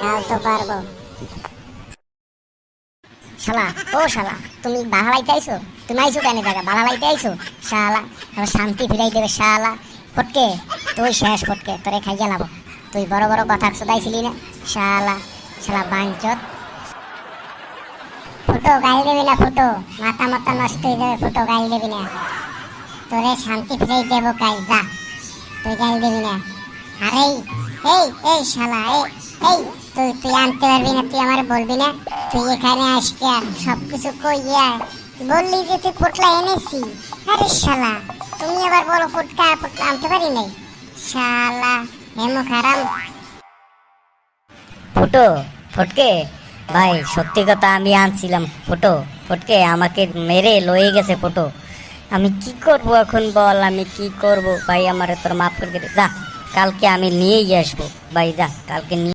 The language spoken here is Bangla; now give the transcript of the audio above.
কাল তো পারবো। শালা, ও শালা, তুমি বাহালাইতে আইছো? তুমি আইছো কেন জায়গা বাহালাইতে আইছো? শালা, আমার শান্তি ফিরাই দেবে শালা। ফটকে, তুই শেষ ফটকে, তোরে খাই গেলাম। তুই বড় বড় কথা শুধাইছিলি না শালা, শালা বাঞ্চত। ফুটো গাইল দেবি না ফুটো, মাথা মাথা নষ্ট হয়ে যাবে। ফুটো গাইল দেবি না, তোরে শান্তি ফিরাই দেবো কাল, যা। তুই গাইল দেবি না। আরে এই এই শালা, এই তুই তুই আনতে পারবি না? তুই আমার বলবি না? তুই এখানে আসকে সবকিছু কইয়া বললি যে তুই ফুটলা এনেছি। আরে শালা, তুমি আবার বলো ফুটকা আনতে পারি নাই। শালা হেমো খারাপ। ফুটো, ফটকে ভাই, সত্যি কথা আমি আনছিলাম। ফুটো, ফটকে আমাকে মেরে লয়ে গেছে। ফুটো, আমি কি করব এখন বল? আমি কি করব ভাই? আমার তোর মাফ করে দে, যা কালকে আমি নিয়েই আসবো ভাই, যা কালকে নিয়ে